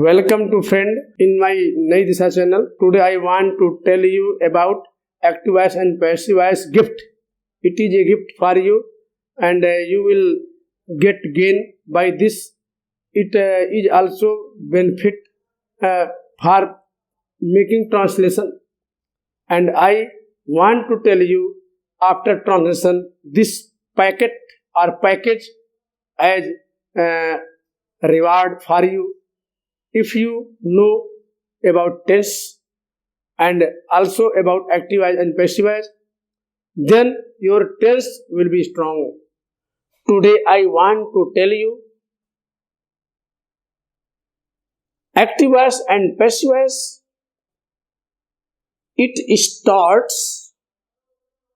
Welcome to friend in my Nai Disha channel. Today I want to tell you about active voice and passive voice gift. It is a gift for you and you will get gain by this. It is also benefit for making translation, and I want to tell you after translation this packet or package as reward for you. If you know about tense and also about active voice and passive voice, then your tense will be strong. Today I want to tell you active voice and passive voice. It starts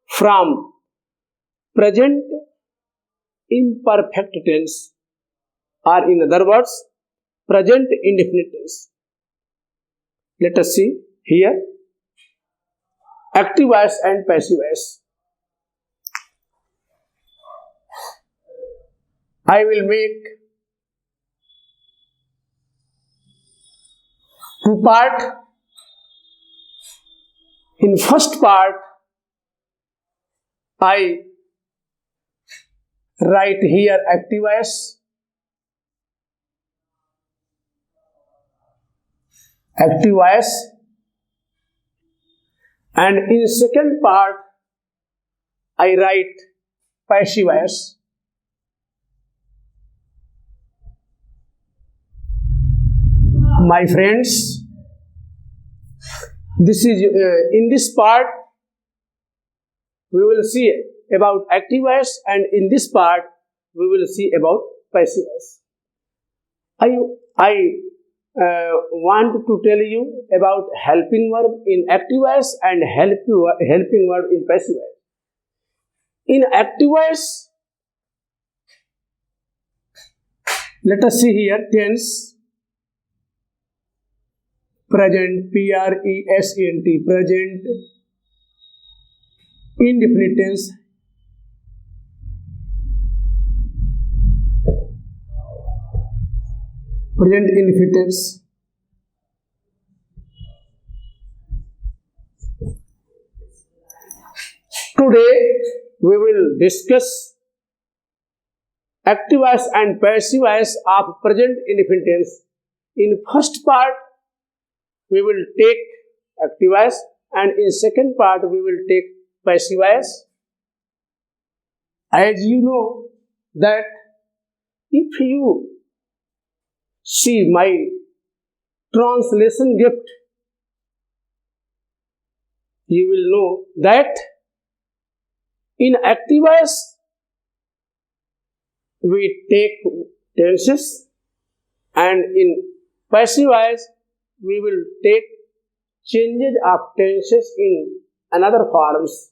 from present imperfect tense, or in other words, present indefinite tense. Let us see here active voice and passive voice. I will make two part. In first part, I write here active voice. Active voice, and in second part I write passive voice. My friends, this is in this part we will see about active voice, and in this part we will see about passive voice. I want to tell you about helping verb in active voice and helping verb in passive voice. In active voice, let us see here tense, present, present, present, indefinite tense, present indefinite tense. Today we will discuss active voice and passive voice of present indefinite tense. In first part we will take active voice, and in second part we will take passive voice. As you know that if you see my translation gift, you will know that in active voice we take tenses, and in passive voice we will take changes of tenses in another forms.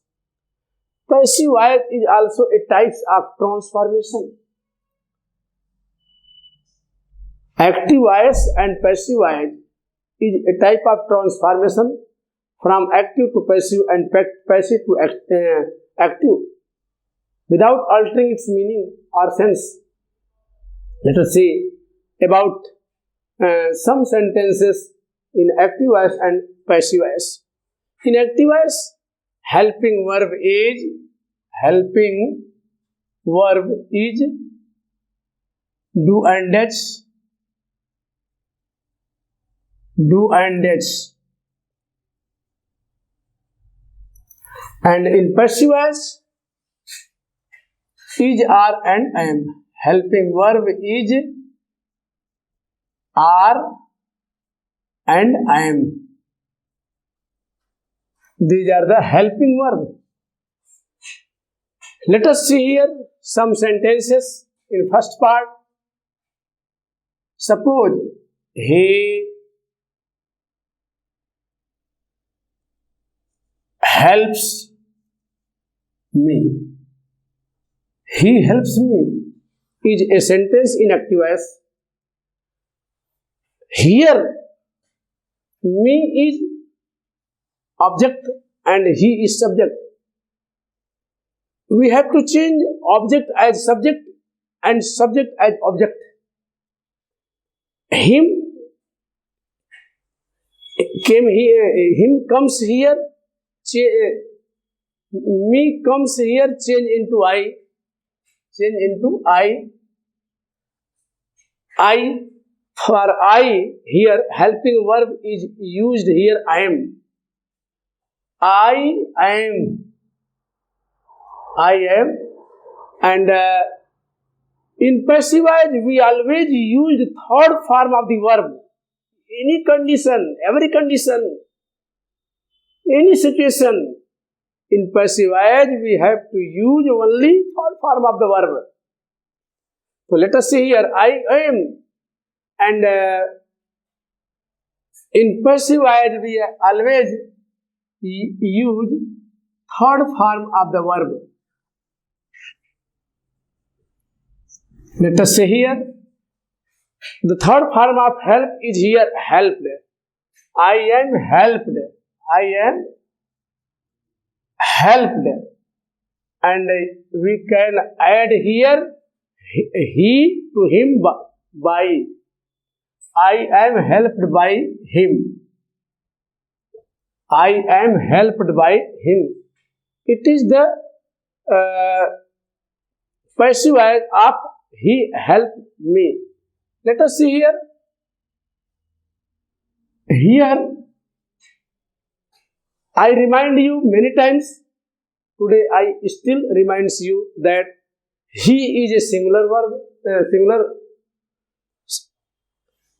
Passive voice is also a type of transformation. Active voice and passive voice is a type of transformation from active to passive and passive to active without altering its meaning or sense. Let us see about some sentences in active voice and passive voice. In active voice, helping verb is do and dash, do and dash. And in passive voice, is, are and am. Helping verb is, are and am. These are the helping verb. Let us see here some sentences in first part. Suppose he helps me. He helps me is a sentence in active voice. Here, me is object and he is subject. We have to change object as subject and subject as object. Him came here, him comes here, me comes here, change into I. For I here, helping verb is used here, I am. And in passive voice, we always use the third form of the verb. Any condition, every condition, any situation, in passive voice, we have to use only third form of the verb. So let us see here, I am. And in passive voice, we always use third form of the verb. Let us say here, the third form of help is here, helped. I am helped. And we can add here he to him by. I am helped by him. It is the passive voice of he helped me. Let us see here. Here, I remind you many times. Today, I still reminds you that he is a singular verb, singular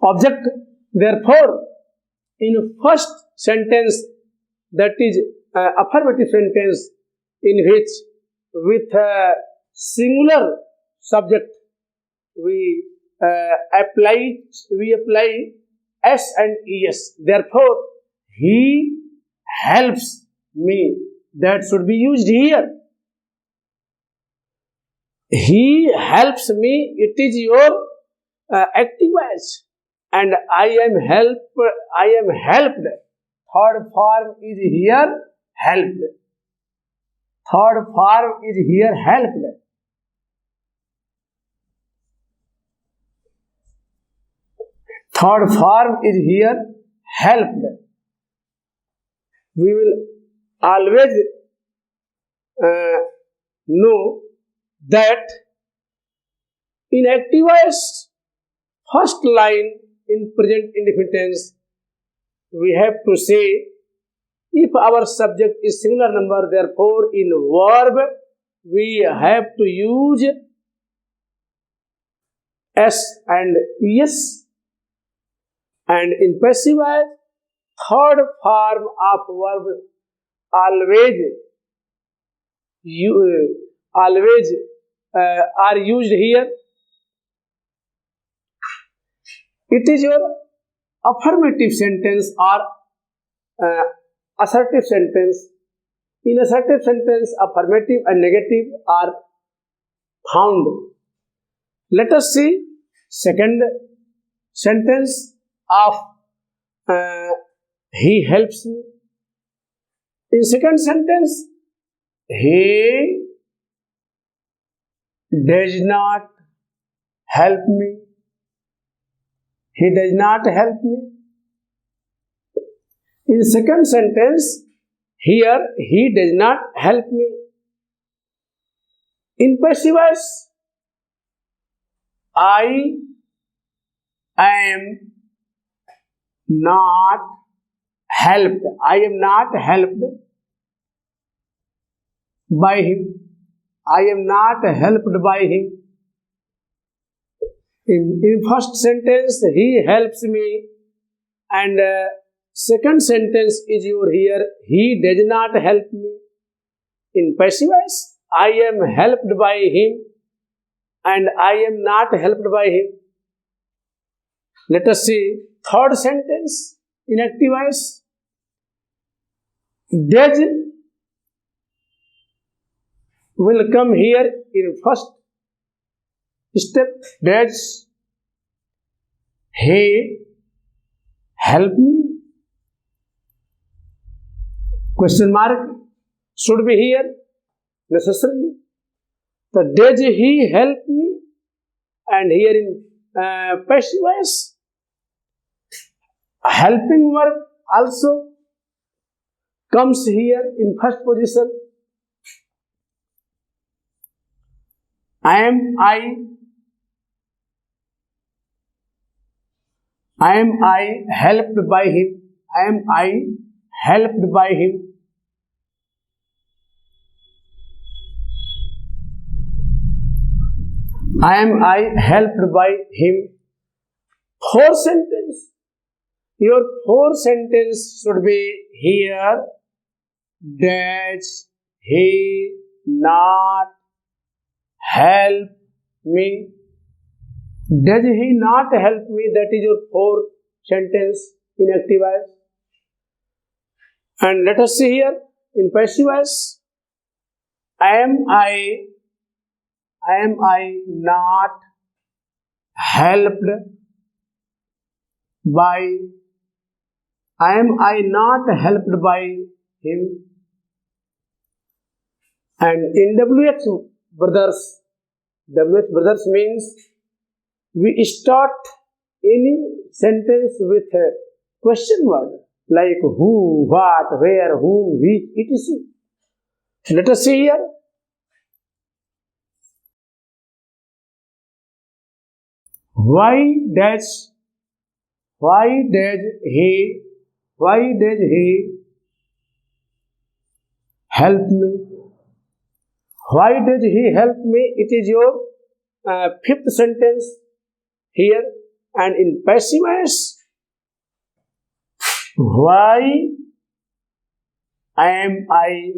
object. Therefore, in first sentence, that is affirmative sentence, in which with a singular subject we apply s and es. Therefore, he helps me. That should be used here. He helps me. It is your active voice. And I am helped. Third form is here, helped. We will always know that in active voice, first line in present indefinite tense, we have to say if our subject is singular number, therefore in verb we have to use s and es, and in passive voice, third form of verb always are used here. It is your affirmative sentence or assertive sentence. In assertive sentence, affirmative and negative are found. Let us see second sentence of he helps me. In second sentence, he does not help me. In second sentence, here he does not help me. In passive voice, I am not helped. By him. In first sentence, he helps me, and second sentence is your here, he does not help me. In passive voice, I am helped by him, and I am not helped by him. Let us see third sentence in active voice. Does will come here in first step. Does he help me? Question mark should be here necessarily. So does he help me? And here in passive voice, helping verb also comes here in first position. Am I helped by him? Am I helped by him? Am I helped by him? Four sentence. Your four sentence should be here. Does he not help me? Does he not help me? That is your four sentence in active voice. And let us see here in passive voice. Am I not helped by? Am I not helped by him? And in WH brothers means we start any sentence with a question word like who, what, where, whom, which, etc. Let us see here. Why does he help me? Why does he help me? It is your fifth sentence here. And in passive voice, why am I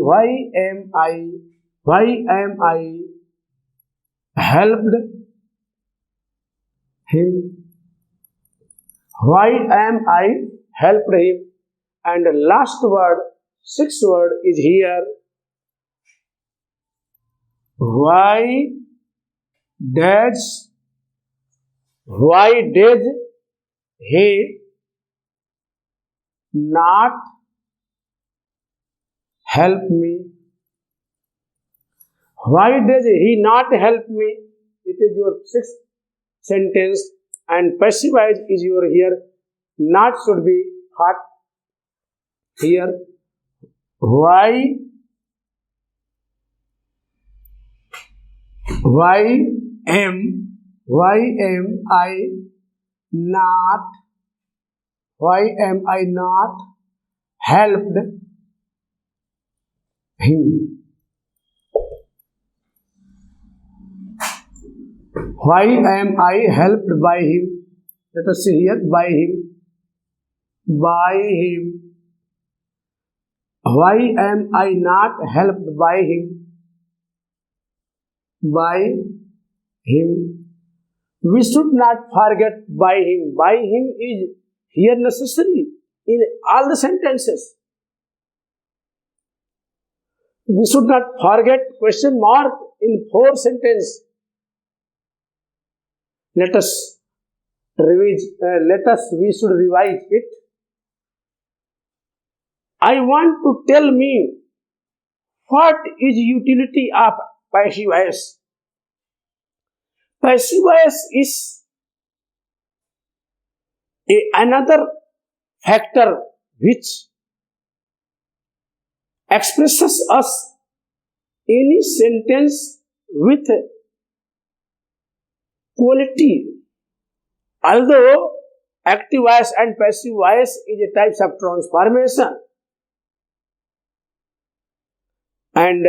helped him? Why am I helped him? And the last word, sixth word is here. Why does he not help me? Why does he not help me? It is your sixth sentence. And passive voice is your here. Not should be hot here. Why am I not helped him? Why am I helped by him? Let us see here. By him. Why am I not helped by him? By him. We should not forget by him. By him is here necessary in all the sentences. We should not forget question mark in four sentences. We should revise it. I want to tell me what is utility of passive voice. Passive voice is another factor which expresses us any sentence with quality. Although active voice and passive voice is a types of transformation, and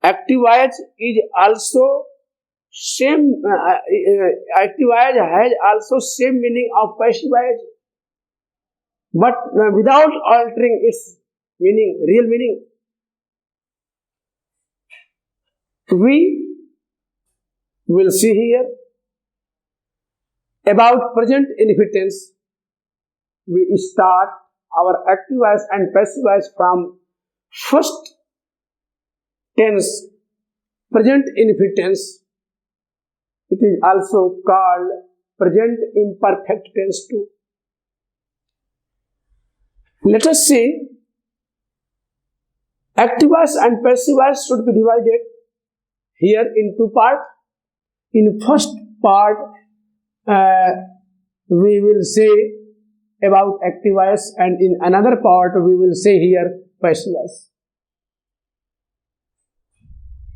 active voice is also same. Active voice has also same meaning of passive voice, but without altering its meaning, real meaning. We will see here about present infinite. We start our active voice and passive voice from first tense, present infinite. It is also called present imperfect tense too. Let us see. Active voice and passive voice should be divided here in two parts. In first part, we will say about active voice, and in another part we will say here passive voice.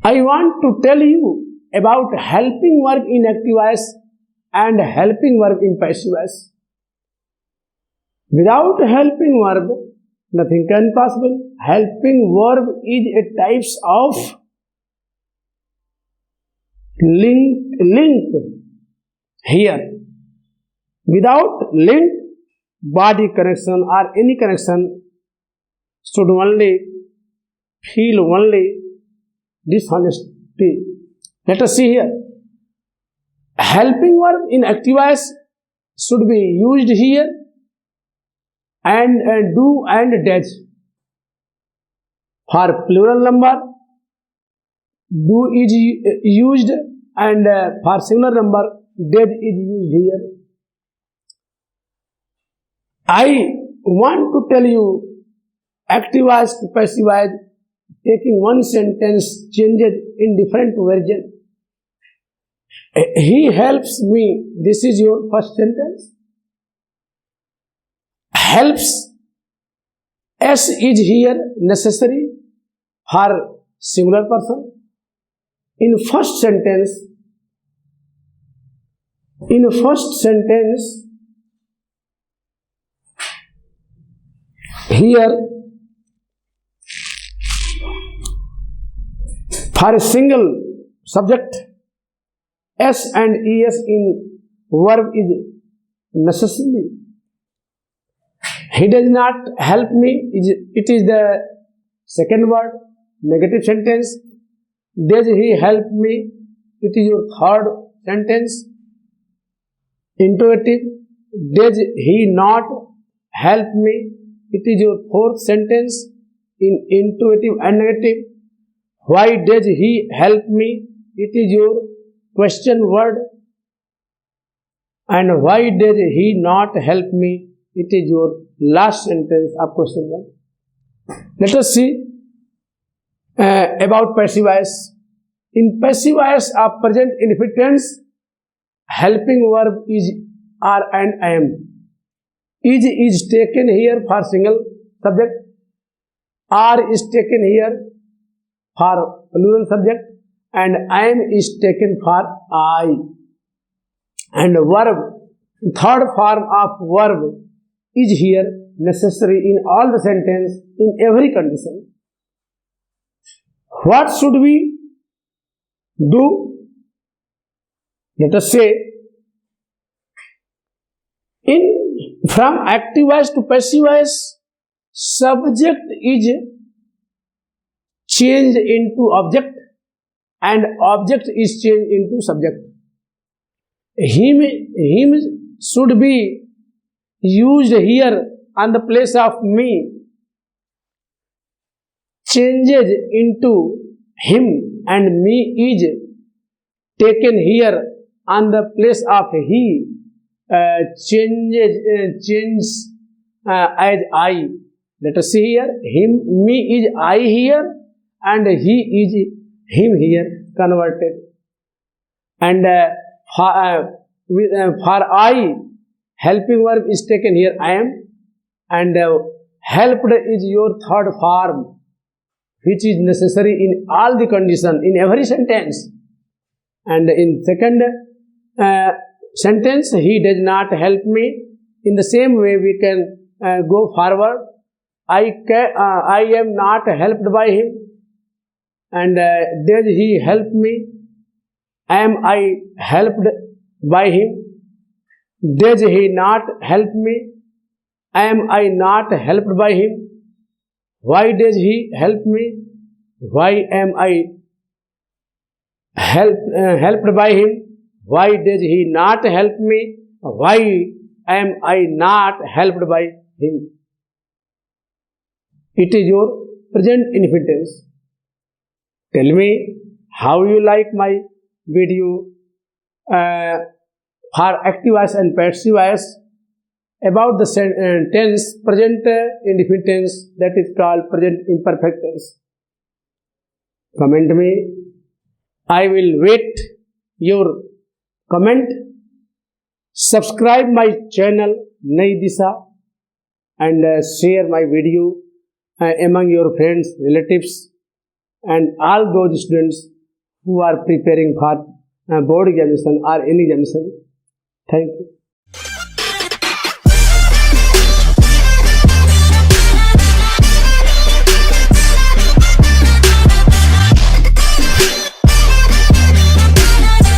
I want to tell you about helping verb in active voice and helping verb in passive voice. Without helping verb, nothing can possible. Helping verb is a types of link here. Without link, body connection or any connection should only feel only dishonesty. Let us see here. Helping verb in active voice should be used here, and do and does. For plural number, do is used, and for singular number, does is used here. I want to tell you active voice to passive voice, taking one sentence changes in different version. He helps me. This is your first sentence. Helps. S is here necessary for singular person. In first sentence, here for a single subject, S and ES in verb is necessary. He does not help me. It is the second word, negative sentence. Does he help me? It is your third sentence. Interrogative. Does he not help me? It is your fourth sentence in interrogative and negative. Why does he help me? It is your question word. And why does he not help me? It is your last sentence of question one. Let us see about passive voice. In passive voice of present indefinite tense, helping verb is are and am. Is taken here for single subject. Are is taken here for plural subject, and am is taken for I. And verb, third form of verb is here necessary in all the sentence in every condition. What should we do? Let us say, from active voice to passive voice, subject is changed into object and object is changed into subject. Him should be used here on the place of me, changes into him, and me is taken here on the place of he, changes as I. Let us see here. Me is I here, and he is him here converted. And for I, helping verb is taken here I am, and helped is your third form, which is necessary in all the condition in every sentence. And in second sentence, he does not help me. In the same way, we can go forward. I am not helped by him. And does he help me? Am I helped by him? Does he not help me? Am I not helped by him? Why does he help me? Why am I helped by him? Why does he not help me? Why am I not helped by him? It is your present indefinite tense. Tell me how you like my video for active voice and passive voice about the tense present indefinite tense, that is called present imperfect tense. Comment me. I will wait your comment. Subscribe my channel Nai Disha and share my video among your friends, relatives, and all those students who are preparing for board examination or any examination. Thank you.